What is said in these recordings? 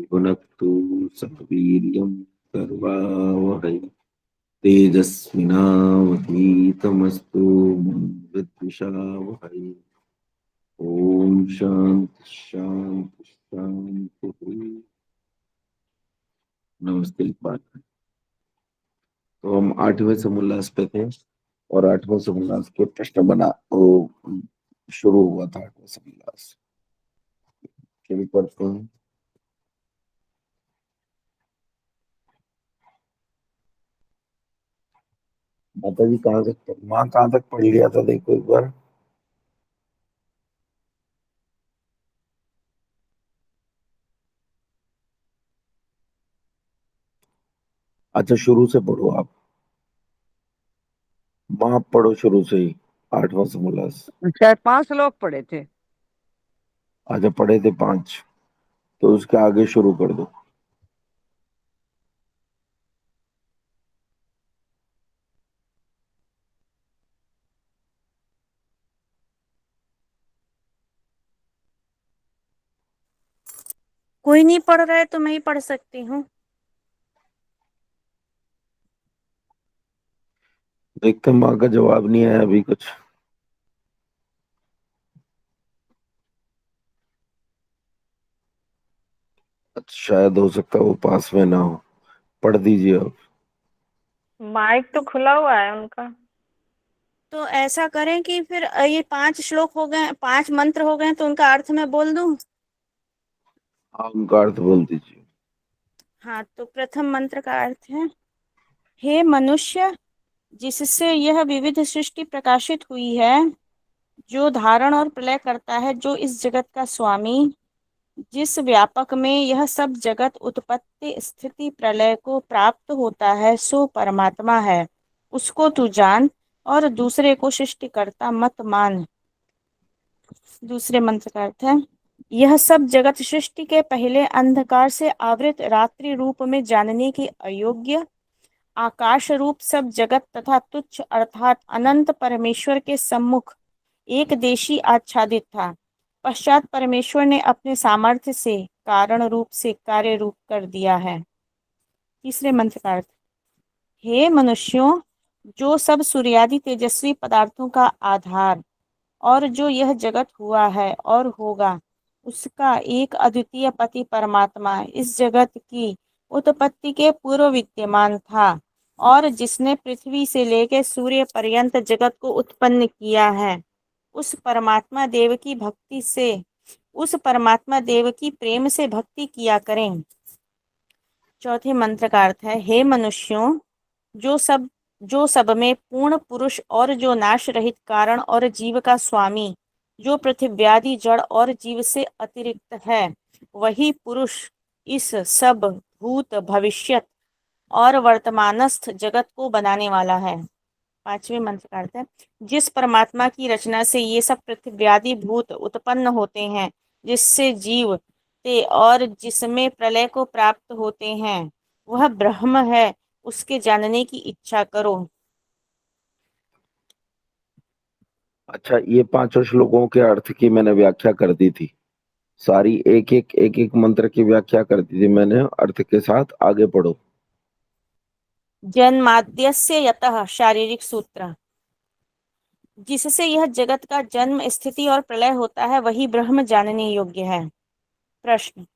भुनक्तु सह वीर्यं कर्वावहै तेजस्विनावधीतमस्तु मा विद्विषावहै। ओम शांति शांति शांति। नमस्ते पाठ। तो हम 8वें समोल्लास पे थे और 8वें समोल्लास के प्रश्न बना वो शुरू हुआ था 8वां समोल्लास। शुरू करते हैं। माता जी कहाँ तक माँ कहाँ तक पढ़ लिया था देखो एक बार। अच्छा शुरू से पढ़ो आप। माँ पढ़ो शुरू से ही 8वां समोल्लास। शायद 5 श्लोक पढ़े थे। अच्छा पढ़े थे 5, तो उसके आगे शुरू कर दो। कोई नहीं पढ़ रहा है तो मैं ही पढ़ सकती हूँ। देखते हैं, माँ का जवाब नहीं आया अभी कुछ। अच्छा शायद हो सकता है वो पास में ना हो। पढ़ दीजिए अब। माइक तो खुला हुआ है उनका। तो ऐसा करें कि फिर ये 5 श्लोक हो गए, 5 मंत्र हो गए, तो उनका अर्थ मैं बोल दूं। हाँ उनका अर्थ बोल दीजिए। हाँ, तो प्रथम मंत्र का अर्थ है, हे मनुष्य, जिससे यह विविध सृष्टि प्रकाशित हुई है, जो धारण और प्रलय करता है, जो इस जगत का स्वामी, जिस व्यापक में यह सब जगत उत्पत्ति स्थिति प्रलय को प्राप्त होता है, सो परमात्मा है। उसको तू जान और दूसरे को सृष्टिकर्ता मत मान। दूसरे मंत्र का अर्थ है, यह सब जगत सृष्टि के पहले अंधकार से आवृत रात्रि रूप में जानने के अयोग्य आकाश रूप सब जगत तथा तुच्छ अर्थात अनंत परमेश्वर के सम्मुख एक देशी आच्छादित था। पश्चात परमेश्वर ने अपने सामर्थ्य से कारण रूप से कार्य रूप कर दिया है। तीसरे मंत्र का अर्थ, हे मनुष्यों, जो सब सूर्यादि तेजस्वी पदार्थों का आधार और जो यह जगत हुआ है और होगा, उसका एक अद्वितीय पति परमात्मा इस जगत की उत्पत्ति के पूर्व विद्यमान था, और जिसने पृथ्वी से लेकर सूर्य पर्यंत जगत को उत्पन्न किया है, उस परमात्मा देव की भक्ति से उस परमात्मा देव की प्रेम से भक्ति किया करें। चौथे मंत्र का अर्थ है, हे मनुष्यों, जो सब जो सब में पूर्ण पुरुष और जो नाश रहित कारण और जीव का स्वामी, जो पृथ्व्यादि जड़ और जीव से अतिरिक्त है, वही पुरुष इस सब भूत भविष्यत और वर्तमानस्थ जगत को बनाने वाला है। पांचवें मंत्र का अर्थ है, जिस परमात्मा की रचना से ये सब पृथ्व्यादि भूत उत्पन्न होते हैं, जिससे जीव ते और जिसमें प्रलय को प्राप्त होते हैं, वह ब्रह्म है, उसके जानने की इच्छा करो। अच्छा ये 5 श्लोकों के अर्थ की मैंने व्याख्या कर दी थी सारी। एक एक मंत्र की व्याख्या कर दी थी मैंने अर्थ के साथ। आगे पढ़ो। जन्माद्यस्य यतः शारीरिक सूत्र, जिससे यह जगत का जन्म स्थिति और प्रलय होता है, वही ब्रह्म जानने योग्य है। प्रश्न,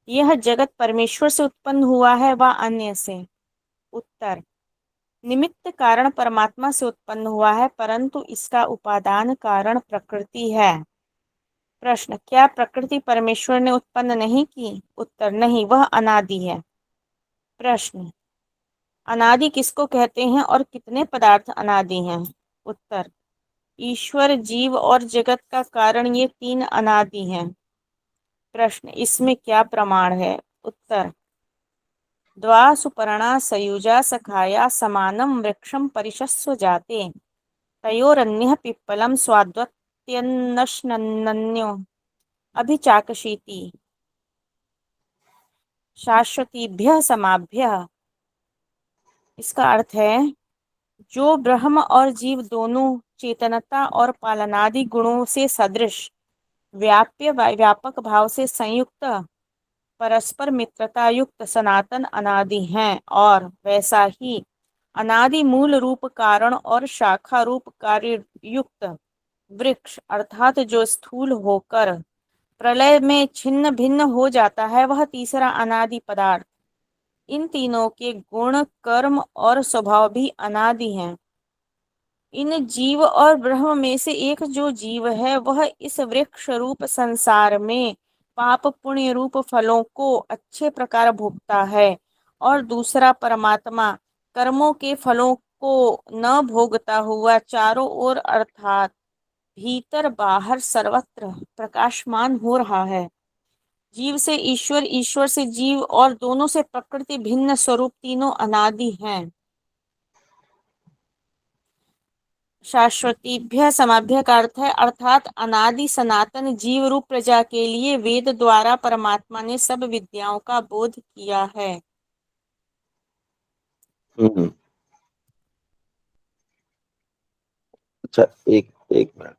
यह जगत परमेश्वर से उत्पन्न हुआ है व अन्य से? उत्तर, निमित्त कारण परमात्मा से उत्पन्न हुआ है, परंतु इसका उपादान कारण प्रकृति है। प्रश्न, क्या प्रकृति परमेश्वर ने उत्पन्न नहीं की? उत्तर, नहीं, वह अनादि है। प्रश्न, अनादि किसको कहते हैं और कितने पदार्थ अनादि हैं? उत्तर, ईश्वर, जीव और जगत का कारण, ये 3 अनादि हैं। प्रश्न, इसमें क्या प्रमाण है? उत्तर, द्वा सुपर्णा सयुजा सखाया समानं वृक्षं परिशस्व जाते, तयोरन्यः पिप्पलं स्वाद्वत्यन्नश्नन्यो अभिचाकशीति शाश्वतीभ्यः समाभ्यः। इसका अर्थ है, जो ब्रह्म और जीव दोनों चेतनता और पालनादि गुणों से सदृश व्यापक भाव से संयुक्त परस्पर मित्रता युक्त सनातन अनादि हैं, और वैसा ही अनादि मूल रूप कारण और शाखा रूप कार्य युक्त वृक्ष अर्थात जो स्थूल होकर प्रलय में छिन्न भिन्न हो जाता है, वह तीसरा अनादि पदार्थ। इन तीनों के गुण, कर्म और स्वभाव भी अनादि हैं। इन जीव और ब्रह्म में से एक जो जीव है, वह इस वृक्ष रूप संसार में पाप पुण्य रूप फलों को अच्छे प्रकार भोगता है, और दूसरा परमात्मा कर्मों के फलों को न भोगता हुआ चारों ओर अर्थात भीतर बाहर सर्वत्र प्रकाशमान हो रहा है। जीव से ईश्वर, ईश्वर से जीव और दोनों से प्रकृति भिन्न स्वरूप तीनों अनादि हैं। शाश्वतीभ्य समाभ्य का अर्थ है अर्थात अनादि सनातन जीव रूप प्रजा के लिए वेद द्वारा परमात्मा ने सब विद्याओं का बोध किया है। अच्छा, एक एक मिनट।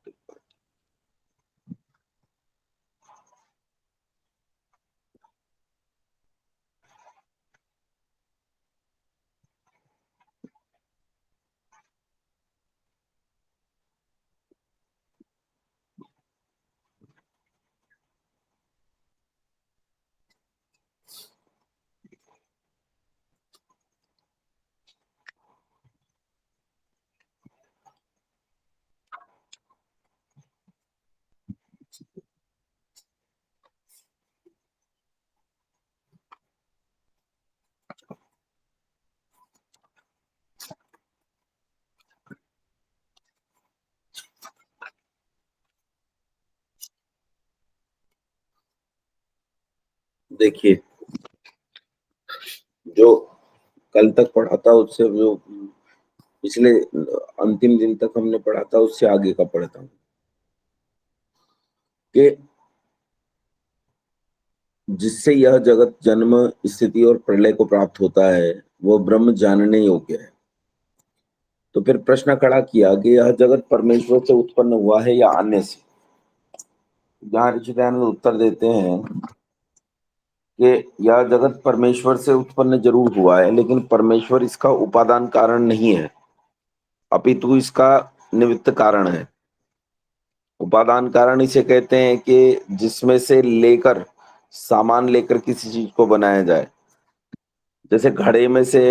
देखिए, जो कल तक पढ़ा था उससे, जो पिछले अंतिम दिन तक हमने पढ़ा था उससे आगे का पढ़ता हूँ कि जिससे यह जगत जन्म, स्थिति और प्रलय को प्राप्त होता है, वो ब्रह्म जानने योग्य है। तो फिर प्रश्न खड़ा किया कि यह जगत परमेश्वर से उत्पन्न हुआ है या अन्य से। जहां ऋषि दयानंद उत्तर देते हैं कि यह जगत परमेश्वर से उत्पन्न जरूर हुआ है, लेकिन परमेश्वर इसका उपादान कारण नहीं है, अपितु इसका निमित्त कारण है। उपादान कारण इसे कहते हैं कि जिसमें से लेकर सामान लेकर किसी चीज को बनाया जाए। जैसे घड़े में से,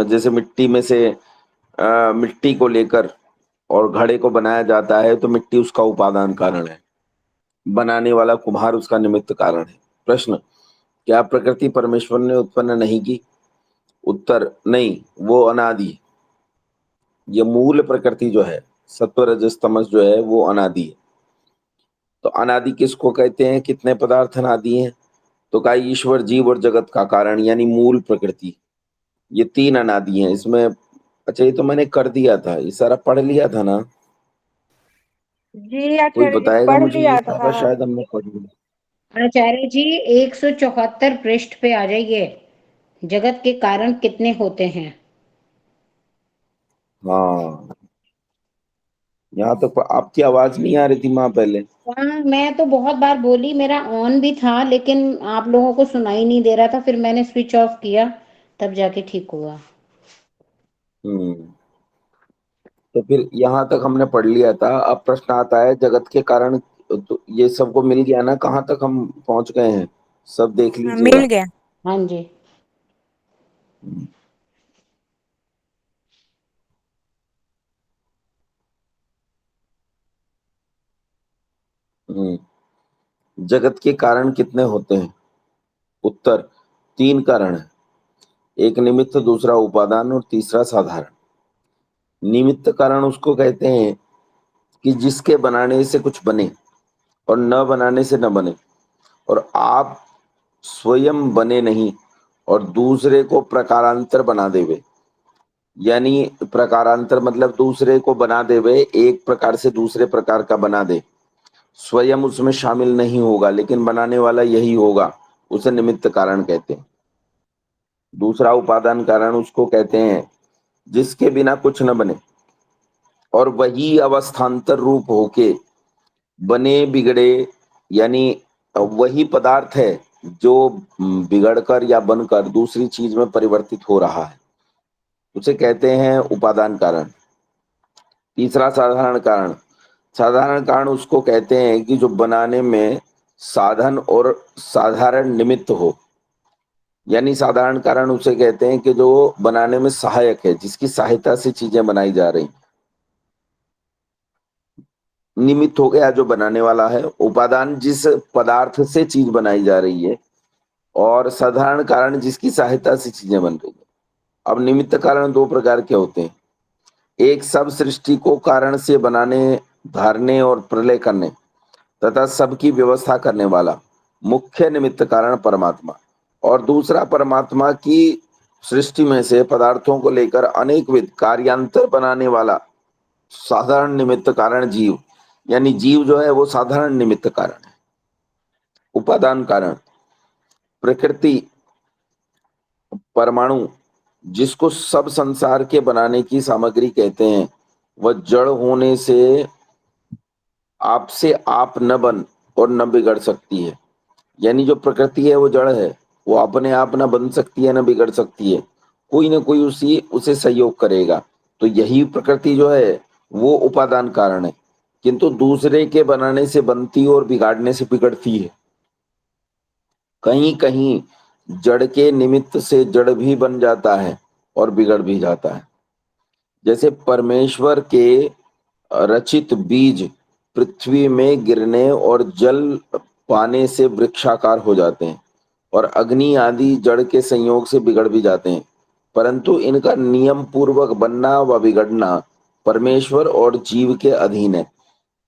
जैसे मिट्टी में से मिट्टी को लेकर और घड़े को बनाया जाता है, तो मिट्टी उसका उपादान कारण है, बनाने वाला कुम्हार उसका निमित्त कारण है। प्रश्न, क्या प्रकृति परमेश्वर ने उत्पन्न नहीं की? उत्तर, नहीं, वो अनादि है। ये मूल प्रकृति जो है, सत्व रजस तमस जो है, वो अनादि है। तो अनादि किसको कहते हैं? कितने पदार्थ अनादि हैं? तो कहा ईश्वर, जीव और जगत का कारण, यानी मूल प्रकृति, ये तीन अनादि हैं। इसमें अच्छा, ये तो मैंने कर दिया था, ये सारा पढ़ लिया था ना? जी कोई आचार्य जी, बताएगा पढ़ मुझे? ये लिया सारा था। शायद हमने पढ़ लिया। आचार्य जी 174 पृष्ठ पे आ जाइए। जगत के कारण कितने होते हैं? हाँ, यहाँ तो आपकी आवाज नहीं आ रही थी माँ पहले। हाँ, मैं तो बहुत बार बोली, मेरा ऑन भी था, लेकिन आप लोगों को सुनाई नहीं दे रहा था, फिर मैंने स्विच ऑफ किया, तब जाके ठीक हुआ। हम्म तो फिर यहाँ तक हमने पढ़ लिया था। अब प्रश्न आता है जगत के कारण, तो ये सबको मिल गया ना? कहाँ तक हम पहुंच गए हैं, सब देख लीजिएगा। मिल गया। हाँ जी। हम्म हम्म। जगत के कारण कितने होते हैं? उत्तर, तीन कारण है। एक निमित्त, दूसरा उपादान और तीसरा साधारण। निमित्त कारण उसको कहते हैं कि जिसके बनाने से कुछ बने और न बनाने से न बने, और आप स्वयं बने नहीं और दूसरे को प्रकारांतर बना देवे। यानी प्रकारांतर मतलब दूसरे को बना देवे, एक प्रकार से दूसरे प्रकार का बना दे, स्वयं उसमें शामिल नहीं होगा, लेकिन बनाने वाला यही होगा, उसे निमित्त कारण कहते हैं। दूसरा उपादान कारण उसको कहते हैं जिसके बिना कुछ न बने और वही अवस्थांतर रूप होके बने बिगड़े यानी वही पदार्थ है जो बिगड़कर या बनकर दूसरी चीज में परिवर्तित हो रहा है, उसे कहते हैं उपादान कारण। तीसरा साधारण कारण। साधारण कारण उसको कहते हैं कि जो बनाने में साधन और साधारण निमित्त हो, यानी साधारण कारण उसे कहते हैं कि जो बनाने में सहायक है, जिसकी सहायता से चीजें बनाई जा रही। निमित्त हो गया जो बनाने वाला है, उपादान जिस पदार्थ से चीज बनाई जा रही है, और साधारण कारण जिसकी सहायता से चीजें बन रही है। अब निमित्त कारण दो प्रकार के होते हैं। एक सब सृष्टि को कारण से बनाने, धारने और प्रलय करने तथा सबकी व्यवस्था करने वाला मुख्य निमित्त कारण परमात्मा, और दूसरा परमात्मा की सृष्टि में से पदार्थों को लेकर अनेकविध कार्यांतर बनाने वाला साधारण निमित्त कारण जीव, यानी जीव जो है वो साधारण निमित्त कारण है। उपादान कारण प्रकृति, परमाणु जिसको सब संसार के बनाने की सामग्री कहते हैं, वह जड़ होने से आपसे आप न बन और न बिगड़ सकती है। यानी जो प्रकृति है वो जड़ है, वो अपने आप न बन सकती है न बिगड़ सकती है, कोई ना कोई उसे सहयोग करेगा। तो यही प्रकृति जो है वो उपादान कारण है, किंतु दूसरे के बनाने से बनती और बिगाड़ने से बिगड़ती है। कहीं कहीं जड़ के निमित्त से जड़ भी बन जाता है और बिगड़ भी जाता है। जैसे परमेश्वर के रचित बीज पृथ्वी में गिरने और जल पाने से वृक्षाकार हो जाते हैं, और अग्नि आदि जड़ के संयोग से बिगड़ भी जाते हैं, परंतु इनका नियम पूर्वक बनना व बिगड़ना परमेश्वर और जीव के अधीन है।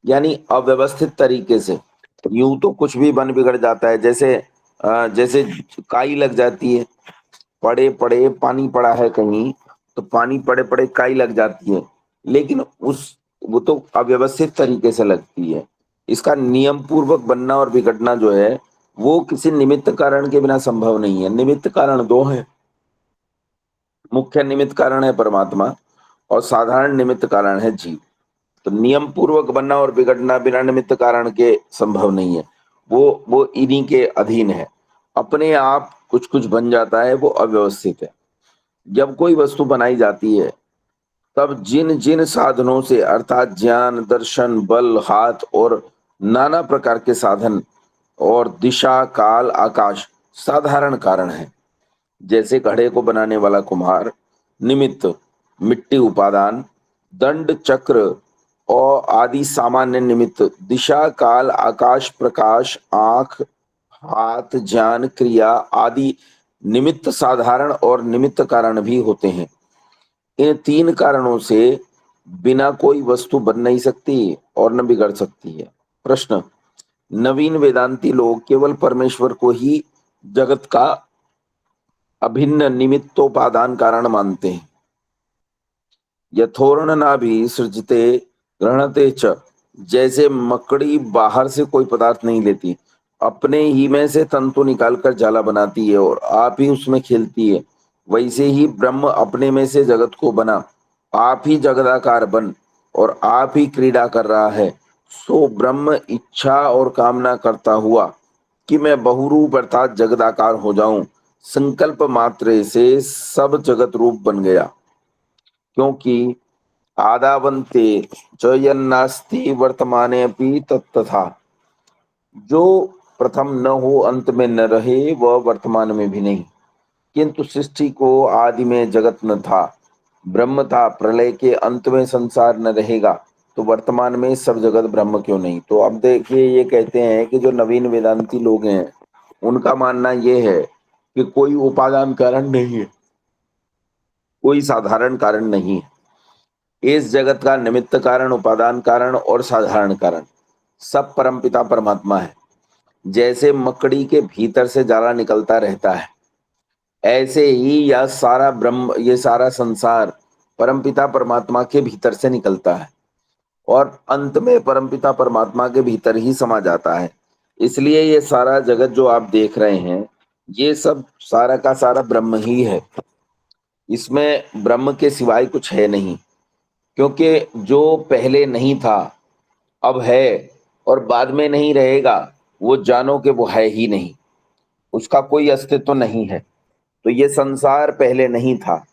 यानी अव्यवस्थित तरीके से यूं तो कुछ भी बन बिगड़ जाता है। जैसे काई लग जाती है, पड़े पड़े पानी पड़ा है कहीं, तो पानी पड़े पड़े काई लग जाती है, लेकिन वो तो अव्यवस्थित तरीके से लगती है। इसका नियम पूर्वक बनना और बिगड़ना जो है वो किसी निमित्त कारण के बिना संभव नहीं है। निमित्त कारण दो हैं, मुख्य निमित्त कारण है परमात्मा और साधारण निमित्त कारण है जीव। तो नियम पूर्वक बनना और बिगड़ना बिना निमित्त कारण के संभव नहीं है, वो इन्हीं के अधीन है। अपने आप कुछ कुछ बन जाता है, वो अव्यवस्थित है। जब कोई वस्तु बनाई जाती है तब जिन जिन साधनों से, अर्थात ज्ञान, दर्शन, बल, हाथ और नाना प्रकार के साधन और दिशा, काल, आकाश साधारण कारण है। जैसे घड़े को बनाने वाला कुम्हार निमित्त, मिट्टी उपादान, दंड, चक्र और आदि सामान्य निमित्त, दिशा, काल, आकाश, प्रकाश, आंख, हाथ, ज्ञान, क्रिया आदि निमित्त साधारण और निमित्त कारण भी होते हैं। इन तीन कारणों से बिना कोई वस्तु बन नहीं सकती और न बिगड़ सकती है। प्रश्न: नवीन वेदांती लोग केवल परमेश्वर को ही जगत का अभिन्न निमित्तोपादान कारण मानते हैं। यथोर्ण नाभि सृजते गृह्णते च, जैसे मकड़ी बाहर से कोई पदार्थ नहीं लेती, अपने ही में से तंतु निकालकर जाला बनाती है और आप ही उसमें खेलती है, वैसे ही ब्रह्म अपने में से जगत को बना, आप ही जगदाकार बन और आप ही क्रीड़ा कर रहा है। सो ब्रह्म इच्छा और कामना करता हुआ कि मैं बहुरूप अर्थात जगदाकार हो जाऊं, संकल्प मात्र से सब जगत रूप बन गया। क्योंकि आदावंते च यन्नास्ति वर्तमाने अपि तत्तथा, जो प्रथम न हो अंत में न रहे वह वर्तमान में भी नहीं, किंतु सृष्टि को आदि में जगत न था, ब्रह्म था, प्रलय के अंत में संसार न रहेगा, तो वर्तमान में सब जगत ब्रह्म क्यों नहीं। तो अब देखिए, ये कहते हैं कि जो नवीन वेदांती लोग हैं उनका मानना यह है कि कोई उपादान कारण नहीं है, कोई साधारण कारण नहीं है। इस जगत का निमित्त कारण, उपादान कारण और साधारण कारण सब परमपिता परमात्मा है। जैसे मकड़ी के भीतर से जाला निकलता रहता है, ऐसे ही यह सारा ब्रह्म, ये सारा संसार परमपिता परमात्मा के भीतर से निकलता है और अंत में परमपिता परमात्मा के भीतर ही समा जाता है। इसलिए ये सारा जगत जो आप देख रहे हैं, ये सब सारा का सारा ब्रह्म ही है, इसमें ब्रह्म के सिवाय कुछ है नहीं। क्योंकि जो पहले नहीं था अब है और बाद में नहीं रहेगा, वो जानो कि वो है ही नहीं, उसका कोई अस्तित्व नहीं है। तो ये संसार पहले नहीं था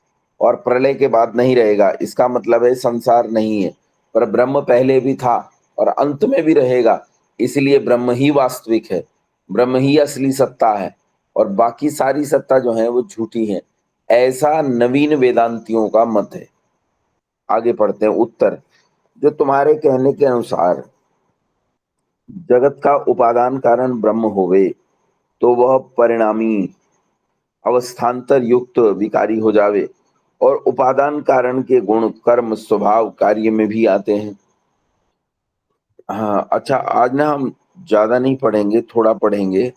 और प्रलय के बाद नहीं रहेगा, इसका मतलब है संसार नहीं है। पर ब्रह्म पहले भी था और अंत में भी रहेगा, इसलिए ब्रह्म ही वास्तविक है, ब्रह्म ही असली सत्ता है और बाकी सारी सत्ता जो है वो झूठी है। ऐसा नवीन वेदांतियों का मत है। आगे पढ़ते हैं उत्तर। जो तुम्हारे कहने के अनुसार जगत का उपादान कारण ब्रह्म होवे, तो वह परिणामी अवस्थान्तर युक्त विकारी हो जावे और उपादान कारण के गुण कर्म स्वभाव कार्य में भी आते हैं। हाँ अच्छा, आज ना हम ज्यादा नहीं पढ़ेंगे, थोड़ा पढ़ेंगे।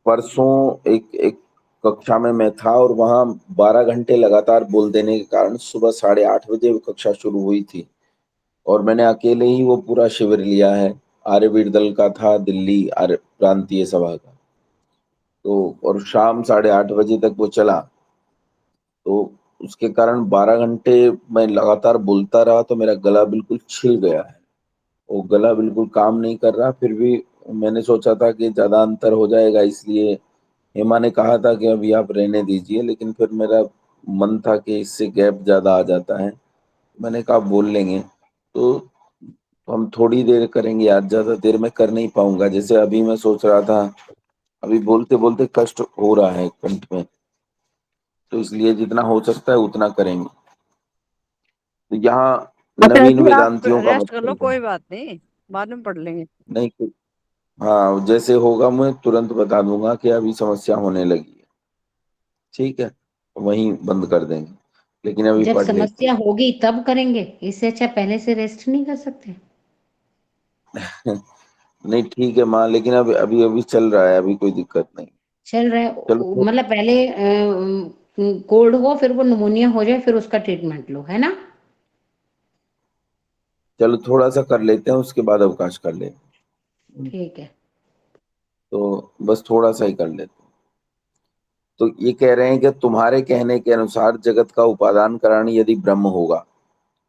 परसों एक एक कक्षा में मैं था और वहां 12 घंटे लगातार बोल देने के कारण सुबह 8:30 बजे वो कक्षा शुरू हुई थी और मैंने अकेले ही वो पूरा शिविर लिया है। आर्यवीर दल का था, दिल्ली आर्य प्रांतीय सभा का। तो और शाम 8:30 बजे तक वो चला, तो उसके कारण 12 घंटे मैं लगातार बोलता रहा, तो मेरा गला बिल्कुल छिल गया है। वो गला बिल्कुल काम नहीं कर रहा। फिर भी मैंने सोचा था कि ज्यादा अंतर हो जाएगा, इसलिए हेमा ने कहा था कि अभी आप रहने दीजिए, लेकिन फिर मेरा मन था कि इससे गैप ज्यादा आ जाता है। मैंने कहा बोल लेंगे, तो हम थोड़ी देर करेंगे, आज ज्यादा देर में कर नहीं पाऊंगा। जैसे अभी मैं सोच रहा था, अभी बोलते बोलते कष्ट हो रहा है कंठ में, तो इसलिए जितना हो सकता है उतना करेंगे। तो यहाँ अच्छा नवीन जी, आप वेदांतियों का रेस्ट कर लो, मतलब है। कोई बात नहीं, बाद में पढ़ लेंगे। नहीं हाँ, जैसे होगा मैं तुरंत बता दूंगा कि अभी समस्या होने लगी है, ठीक है, वहीं बंद कर देंगे, लेकिन अभी जब पढ़ लेते समस्या होगी तब करेंगे, इससे अच्छा पहले से रेस्ट नहीं कर सकते? हैं। नहीं ठीक है माँ, लेकिन अभी अभी अभी चल रहा है, अभी कोई दिक्कत नहीं। चल रहा चलो है, मतलब पहले कोल्ड हो, फिर वो निमोनिया हो जाए, फिर उसका ट्रीटमेंट लो, है ना? चलो थोड़ा सा कर लेते हैं, उसके बाद अवकाश कर लेते हैं। ठीक है। तो बस थोड़ा सा ही कर लेते हैं। तो ये कह रहे हैं कि तुम्हारे कहने के अनुसार जगत का उपादान कारण यदि ब्रह्म होगा,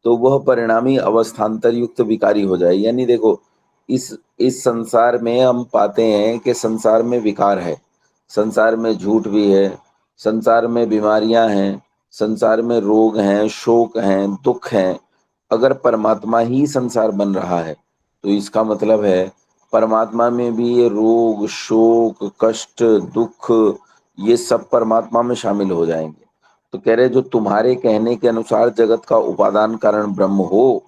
तो वह परिणामी अवस्थान्तर युक्त विकारी हो जाए। यानी देखो, इस संसार में हम पाते हैं कि संसार में विकार है, संसार में झूठ भी है, संसार में बीमारियां हैं, संसार में रोग हैं, शोक हैं, दुख हैं। अगर परमात्मा ही संसार बन रहा है, तो इसका मतलब है परमात्मा में भी ये रोग शोक कष्ट दुख, ये सब परमात्मा में शामिल हो जाएंगे। तो कह रहे जो तुम्हारे कहने के अनुसार जगत का उपादान कारण ब्रह्म हो,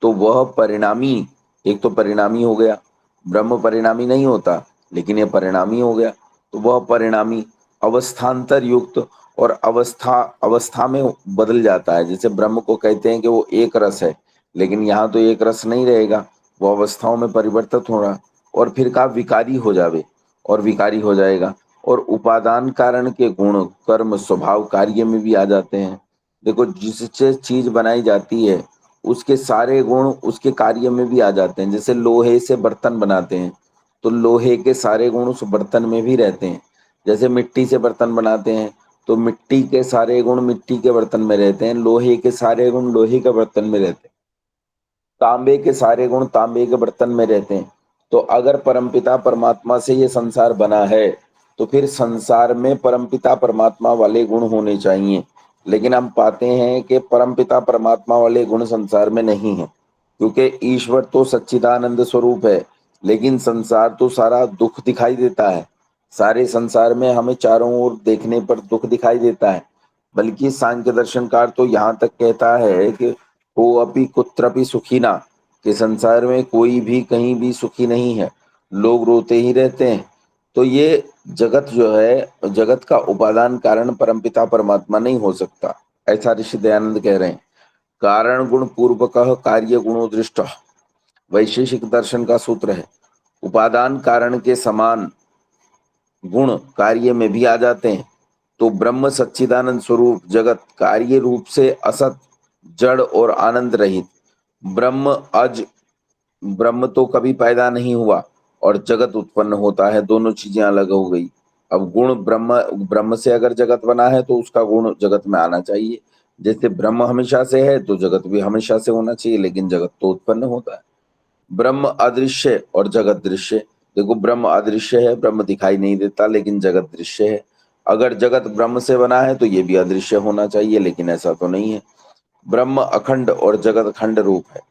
तो वह परिणामी, एक तो परिणामी हो गया, ब्रह्म परिणामी नहीं होता लेकिन यह परिणामी हो गया, तो वह परिणामी अवस्थान्तर युक्त और अवस्था अवस्था में बदल जाता है। जैसे ब्रह्म को कहते हैं कि वो एक रस है, लेकिन यहाँ तो एक रस नहीं रहेगा, वो अवस्थाओं में परिवर्तित हो रहा, और फिर का विकारी हो जावे और विकारी हो जाएगा। और उपादान कारण के गुण कर्म स्वभाव कार्य में भी आ जाते हैं। देखो, जिससे चीज बनाई जाती है उसके सारे गुण उसके कार्य में भी आ जाते हैं। जैसे लोहे से बर्तन बनाते हैं, तो लोहे के सारे गुण उस बर्तन में भी रहते हैं। जैसे मिट्टी से बर्तन बनाते हैं, तो मिट्टी के सारे गुण मिट्टी के बर्तन में रहते हैं, लोहे के सारे गुण लोहे के बर्तन में रहते हैं, तांबे के सारे गुण तांबे के बर्तन में रहते हैं। तो अगर परमपिता परमात्मा से ये संसार बना है, तो फिर संसार में परमपिता परमात्मा वाले गुण होने चाहिए। लेकिन हम पाते हैं कि परमपिता परमात्मा वाले गुण संसार में नहीं है, क्योंकि ईश्वर तो सच्चिदानंद स्वरूप है, लेकिन संसार तो सारा दुख दिखाई देता है। सारे संसार में हमें चारों ओर देखने पर दुख दिखाई देता है। बल्कि सांख्य दर्शनकार तो यहाँ तक कहता है कि को अपि कुत्रपि सुखी ना, कि संसार में कोई भी कहीं भी सुखी नहीं है, लोग रोते ही रहते हैं। तो ये जगत जो है, जगत का उपादान कारण परमपिता परमात्मा नहीं हो सकता, ऐसा ऋषि दयानंद कह रहे हैं। कारण गुण पूर्वक कार्य गुणो दृष्ट, वैशेषिक दर्शन का सूत्र है। उपादान कारण के समान गुण कार्य में भी आ जाते हैं। तो ब्रह्म सच्चिदानंद स्वरूप जगत कार्य रूप से असत जड़ और आनंद रहित, ब्रह्म अज, ब्रह्म तो कभी पैदा नहीं हुआ और जगत उत्पन्न होता है, दोनों चीजें अलग हो गई। अब गुण ब्रह्म ब्रह्म से अगर जगत बना है तो उसका गुण जगत में आना चाहिए। जैसे ब्रह्म हमेशा से है तो जगत भी हमेशा से होना चाहिए, लेकिन जगत तो उत्पन्न होता है। ब्रह्म अदृश्य और जगत दृश्य। देखो ब्रह्म अदृश्य है, ब्रह्म दिखाई नहीं देता, लेकिन जगत दृश्य है। अगर जगत ब्रह्म से बना है तो ये भी अदृश्य होना चाहिए, लेकिन ऐसा तो नहीं है। ब्रह्म अखंड और जगत अखंड रूप है।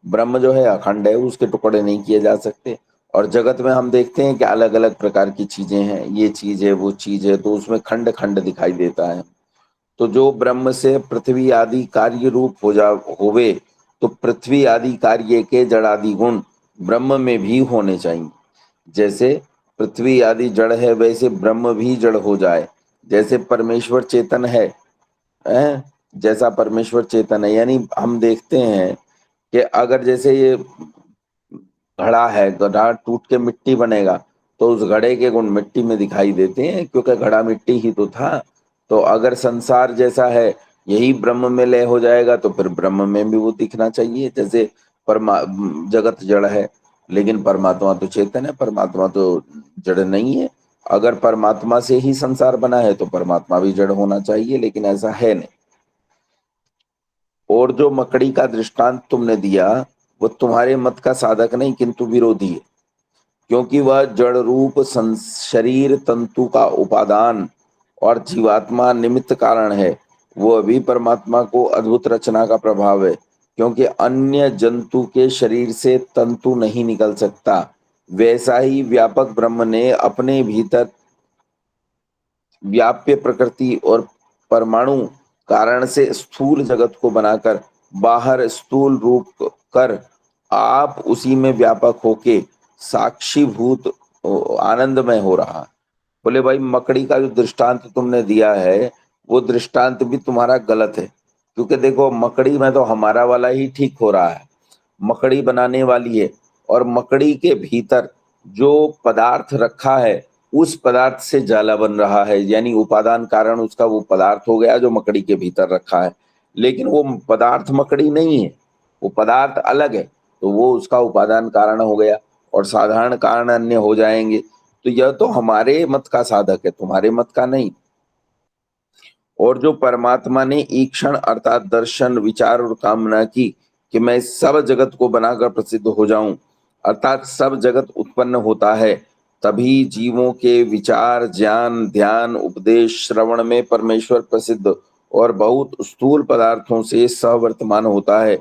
ब्रह्म जो है अखंड है, उसके टुकड़े नहीं किए जा सकते। और जगत में हम देखते हैं कि अलग अलग प्रकार की चीजें हैं, ये चीज है वो चीज है, तो उसमें खंड खंड दिखाई देता है। तो जो ब्रह्म से पृथ्वी आदि कार्य रूप होवे, तो पृथ्वी आदि कार्य के जड़ आदि गुण ब्रह्म में भी होने चाहिए। जैसे पृथ्वी आदि जड़ है, वैसे ब्रह्म भी जड़ हो जाए। जैसे परमेश्वर चेतन है, जैसा परमेश्वर चेतन है, यानी हम देखते हैं कि अगर जैसे ये घड़ा है, घड़ा टूट के मिट्टी बनेगा, तो उस घड़े के गुण मिट्टी में दिखाई देते हैं, क्योंकि घड़ा मिट्टी ही तो था। तो अगर संसार जैसा है यही ब्रह्म में लय हो जाएगा, तो फिर ब्रह्म में भी वो दिखना चाहिए। जैसे जगत जड़ है, लेकिन परमात्मा तो चेतन है, परमात्मा तो जड़ नहीं है। अगर परमात्मा से ही संसार बना है तो परमात्मा भी जड़ होना चाहिए, लेकिन ऐसा है नहीं। और जो मकड़ी का दृष्टांत तुमने दिया, वो तुम्हारे मत का साधक नहीं किंतु विरोधी है, क्योंकि वह जड़ रूप शरीर तंतु का उपादान और जीवात्मा निमित्त कारण है। वह भी परमात्मा को अद्भुत रचना का प्रभाव है, क्योंकि अन्य जंतु के शरीर से तंतु नहीं निकल सकता। वैसा ही व्यापक ब्रह्म ने अपने भीतर व्याप्य प्रकृति और परमाणु कारण से स्थूल जगत को बनाकर बाहर स्थूल रूप कर आप उसी में व्यापक होके साक्षीभूत आनंदमय हो रहा। बोले भाई मकड़ी का जो दृष्टांत तुमने दिया है, वो दृष्टांत भी तुम्हारा गलत है, क्योंकि देखो मकड़ी में तो हमारा वाला ही ठीक हो रहा है। मकड़ी बनाने वाली है, और मकड़ी के भीतर जो पदार्थ रखा है उस पदार्थ से जाला बन रहा है, यानी उपादान कारण उसका वो पदार्थ हो गया जो मकड़ी के भीतर रखा है। लेकिन वो पदार्थ मकड़ी नहीं है, वो पदार्थ अलग है, तो वो उसका उपादान कारण हो गया, और साधारण कारण अन्य हो जाएंगे। तो यह तो हमारे मत का साधक है, तुम्हारे मत का नहीं। और जो परमात्मा ने ईक्षण अर्थात दर्शन विचार और कामना की कि मैं सब जगत को बनाकर प्रसिद्ध हो जाऊं, अर्थात सब जगत उत्पन्न होता है तभी जीवों के विचार ज्ञान ध्यान उपदेश श्रवण में परमेश्वर प्रसिद्ध और बहुत स्थूल पदार्थों से सवर्तमान होता है।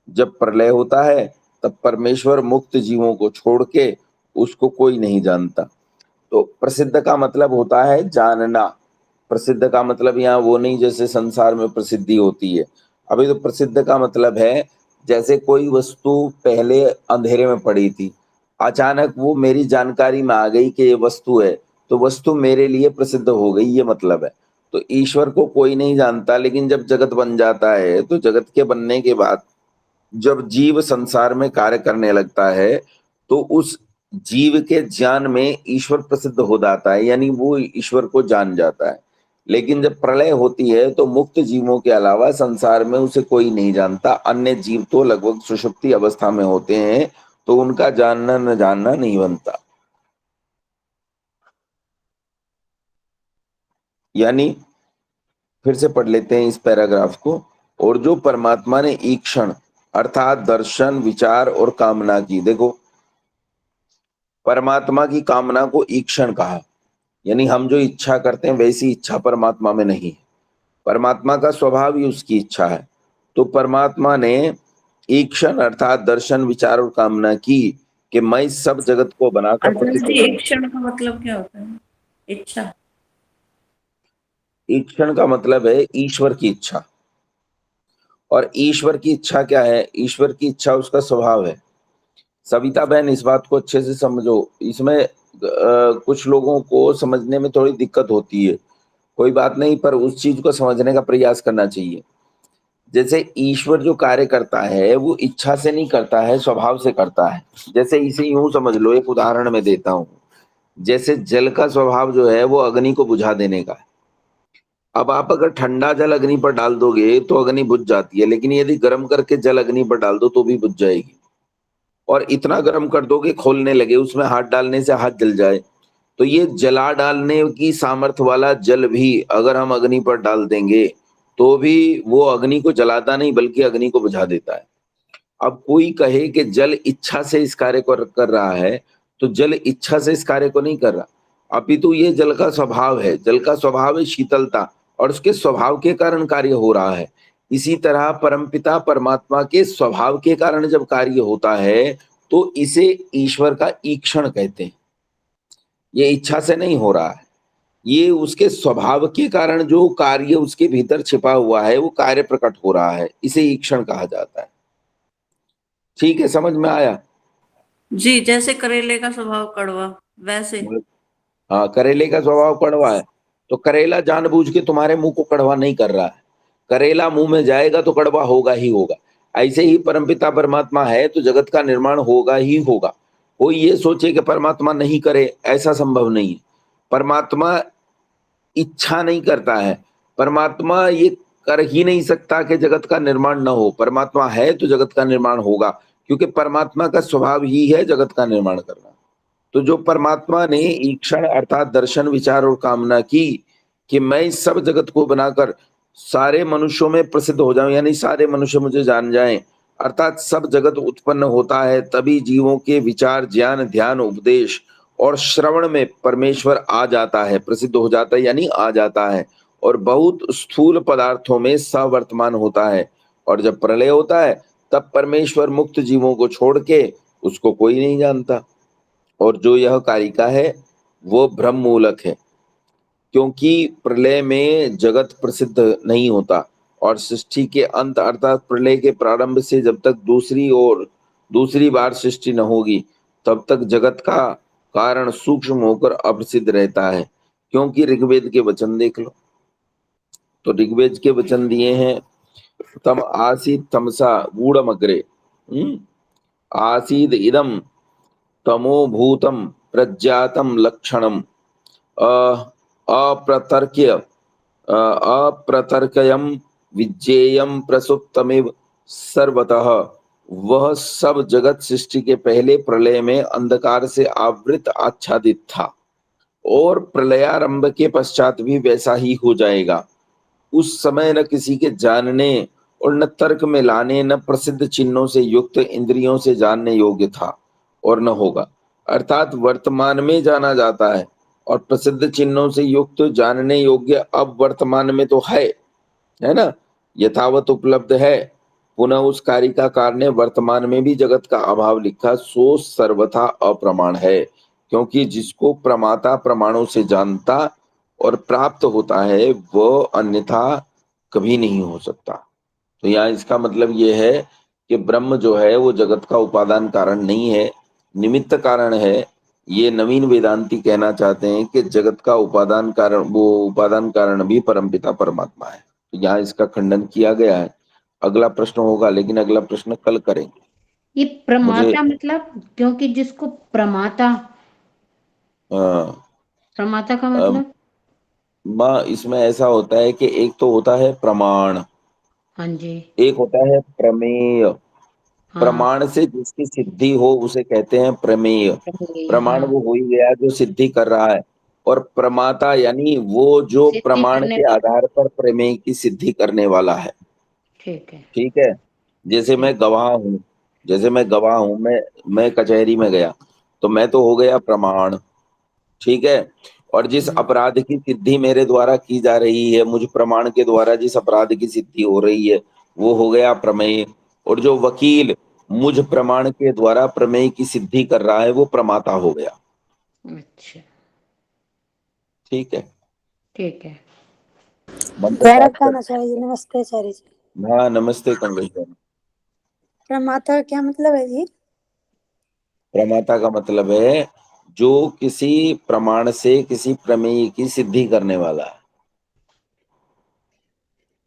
जब प्रलय होता है तब परमेश्वर मुक्त जीवों को छोड़ के उसको कोई नहीं जानता। तो प्रसिद्ध का मतलब होता है जानना। प्रसिद्ध का मतलब यहाँ वो नहीं जैसे संसार में प्रसिद्धि होती है। अभी तो प्रसिद्ध का मतलब है जैसे कोई वस्तु पहले अंधेरे में पड़ी थी, अचानक वो मेरी जानकारी में आ गई कि ये वस्तु है, तो वस्तु मेरे लिए प्रसिद्ध हो गई, ये मतलब है। तो ईश्वर को कोई नहीं जानता, लेकिन जब जगत बन जाता है तो जगत के बनने के बाद जब जीव संसार में कार्य करने लगता है तो उस जीव के ज्ञान में ईश्वर प्रसिद्ध हो जाता है, यानी वो ईश्वर को जान जाता है। लेकिन जब प्रलय होती है तो मुक्त जीवों के अलावा संसार में उसे कोई नहीं जानता। अन्य जीव तो लगभग सुषुप्ति अवस्था में होते हैं, तो उनका जानना न जानना नहीं बनता। यानी फिर से पढ़ लेते हैं इस पैराग्राफ को। और जो परमात्मा ने ईक्षण अर्थात दर्शन विचार और कामना की, देखो परमात्मा की कामना को ईक्षण कहा, यानी हम जो इच्छा करते हैं वैसी इच्छा परमात्मा में नहीं है। परमात्मा का स्वभाव ही उसकी इच्छा है। तो परमात्मा ने ईक्षण अर्थात दर्शन विचार और कामना की कि मैं सब जगत को बनाकर प्रसिद्ध जी ईक्षण का मतलब क्या होता है? इच्छा। ईक्षण का मतलब है ईश्वर की इच्छा। और ईश्वर की इच्छा क्या है? ईश्वर की इच्छा उसका स्वभाव है। सविता बहन इस बात को अच्छे से समझो। इसमें कुछ लोगों को समझने में थोड़ी दिक्कत होती है, कोई बात नहीं, पर उस चीज को समझने का प्रयास करना चाहिए। जैसे ईश्वर जो कार्य करता है वो इच्छा से नहीं करता है, स्वभाव से करता है। जैसे इसे यूं समझ लो, एक उदाहरण मैं देता हूं। जैसे जल का स्वभाव जो है वो अग्नि को बुझा देने का है। अब आप अगर ठंडा जल अग्नि पर डाल दोगे तो अग्नि बुझ जाती है, लेकिन यदि गर्म करके जल अग्नि पर डाल दो तो भी बुझ जाएगी। और इतना गर्म कर दोगे खोलने लगे, उसमें हाथ डालने से हाथ जल जाए, तो ये जला डालने की सामर्थ्य वाला जल भी अगर हम अग्नि पर डाल देंगे तो भी वो अग्नि को जलाता नहीं बल्कि अग्नि को बुझा देता है। अब कोई कहे कि जल इच्छा से इस कार्य को कर रहा है, तो जल इच्छा से इस कार्य को नहीं कर रहा, अपितु ये जल का स्वभाव है। जल का स्वभाव है शीतलता, और उसके स्वभाव के कारण कार्य हो रहा है। इसी तरह परमपिता परमात्मा के स्वभाव के कारण जब कार्य होता है तो इसे ईश्वर का ईक्षण कहते हैं। ये इच्छा से नहीं हो रहा है, ये उसके स्वभाव के कारण जो कार्य उसके भीतर छिपा हुआ है वो कार्य प्रकट हो रहा है, इसे ईक्षण कहा जाता है। ठीक है, समझ में आया? जी, जैसे करेले का स्वभाव कड़वा, वैसे। हाँ, करेले का स्वभाव कड़वा है, तो करेला जानबूझ के तुम्हारे मुंह को कड़वा नहीं कर रहा है। करेला मुंह में जाएगा तो कड़वा होगा ही होगा। ऐसे ही परमपिता परमात्मा है तो जगत का निर्माण होगा ही होगा। कोई ये सोचे कि परमात्मा नहीं करे, ऐसा संभव नहीं है। परमात्मा इच्छा नहीं करता है, परमात्मा ये कर ही नहीं सकता कि जगत का निर्माण न हो। परमात्मा है तो जगत का निर्माण होगा, क्योंकि परमात्मा का स्वभाव ही है जगत का निर्माण करना। तो जो परमात्मा ने ईक्षण अर्थात दर्शन विचार और कामना की कि मैं इस सब जगत को बनाकर सारे मनुष्यों में प्रसिद्ध हो जाऊं, यानी सारे मनुष्य मुझे जान जाएं, अर्थात सब जगत उत्पन्न होता है तभी जीवों के विचार ज्ञान ध्यान उपदेश और श्रवण में परमेश्वर आ जाता है, प्रसिद्ध हो जाता है, यानी आ जाता है, और बहुत स्थूल पदार्थों में सवर्तमान होता है। और जब प्रलय होता है तब परमेश्वर मुक्त जीवों को छोड़ के उसको कोई नहीं जानता। और जो यह कारिका है वो ब्रह्म मूलक है, क्योंकि प्रलय में जगत प्रसिद्ध नहीं होता, और सृष्टि के अंत अर्थात प्रलय के प्रारंभ से जब तक दूसरी बार सृष्टि न होगी तब तक जगत का कारण सूक्ष्म होकर अप्रसिद्ध रहता है। क्योंकि ऋग्वेद के वचन देख लो, तो ऋग्वेद के वचन दिए हैं, तम आसीत तमसा गूढ़मग्रे आसीद इदम तमो भूतम प्रज्ञातम लक्षणम अप्रतर्क्यम विज्ञेयम प्रसुप्तमिव सर्वतः। वह सब जगत सृष्टि के पहले प्रलय में अंधकार से आवृत आच्छादित था, और प्रलयारंभ के पश्चात भी वैसा ही हो जाएगा। उस समय न किसी के जानने और न तर्क में लाने न प्रसिद्ध चिन्हों से युक्त इंद्रियों से जानने योग्य था और न होगा। अर्थात वर्तमान में जाना जाता है, और प्रसिद्ध चिन्हों से युक्त जानने योग्य अब वर्तमान में तो है ना, यथावत उपलब्ध है। पुनः उस कारिकाकार ने वर्तमान में भी जगत का अभाव लिखा, सो सर्वथा अप्रमाण है, क्योंकि जिसको प्रमाता प्रमाणों से जानता और प्राप्त होता है वह अन्यथा कभी नहीं हो सकता। तो यहाँ इसका मतलब ये है कि ब्रह्म जो है वो जगत का उपादान कारण नहीं है, निमित्त कारण है। ये नवीन वेदांती कहना चाहते हैं कि जगत का उपादान कारण भी परमपिता परमात्मा है। तो यहाँ इसका खंडन किया गया है। अगला प्रश्न होगा, लेकिन अगला प्रश्न कल करेंगे। ये प्रमाता मतलब, क्योंकि जिसको प्रमाता का मतलब इसमें ऐसा होता है कि एक तो होता है प्रमाण, हाँ जी, एक होता है प्रमेय। हाँ, प्रमाण से जिसकी सिद्धि हो उसे कहते हैं प्रमेय। प्रमाण हाँ, वो हो ही गया जो सिद्धि कर रहा है, और प्रमाता यानी वो जो सिद्धि प्रमाण करने के वाला। आधार पर प्रमेय की सिद्धि करने वाला है। ठीक है, ठीक है, जैसे मैं गवाह हूँ, मैं कचहरी में गया तो मैं तो हो गया प्रमाण। ठीक है, और जिस अपराध की सिद्धि मेरे द्वारा की जा रही है, मुझ प्रमाण के द्वारा जिस अपराध की सिद्धि हो रही है वो हो गया प्रमेय। और जो वकील मुझ प्रमाण के द्वारा प्रमेय की सिद्धि कर रहा है वो प्रमाता हो गया। अच्छा, ठीक है, ठीक है। आचार्य जी नमस्ते। आचार्य जी हाँ, नमस्ते कंगेश भाई। प्रमाता क्या मतलब है जी? प्रमाता का मतलब है जो किसी प्रमाण से किसी प्रमेय की सिद्धि करने वाला है।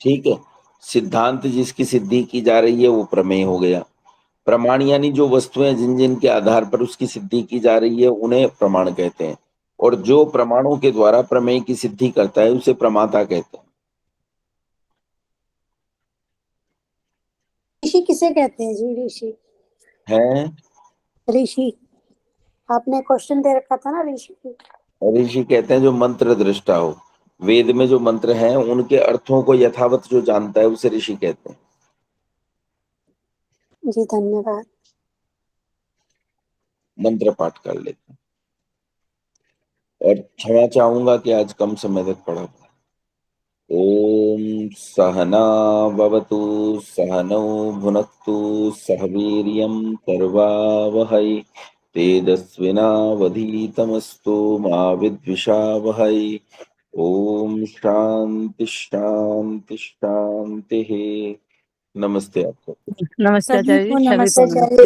ठीक है, सिद्धांत जिसकी सिद्धि की जा रही है वो प्रमेय हो गया। प्रमाण यानी जो वस्तुएं जिन जिन के आधार पर उसकी सिद्धि की जा रही है उन्हें प्रमाण कहते हैं, और जो प्रमाणों के द्वारा प्रमेय की सिद्धि करता है उसे प्रमाता कहते हैं। ऋषि किसे कहते हैं जी? ऋषि हैं ऋषि आपने क्वेश्चन दे रखा था ना ऋषि। ऋषि कहते हैं जो मंत्र दृष्टा हो, वेद में जो मंत्र हैं उनके अर्थों को यथावत जो जानता है उसे ऋषि कहते हैं। जी धन्यवाद। मंत्र पाठ कर लेते हैं और क्षमा चाहूंगा कि आज कम समय तक पढ़ा। ओम सहना भवतु सहनौ भुनक्तु सह वीर्यं कर्वावहै तेजस्विनावधीतमस्तु मा विद्विषावहै। ओम शांति शांति शांति। नमस्ते आपको। नमस्ते सभी आचार्य जी, को सभी नमस्ते। को नमस्ते। आचार्य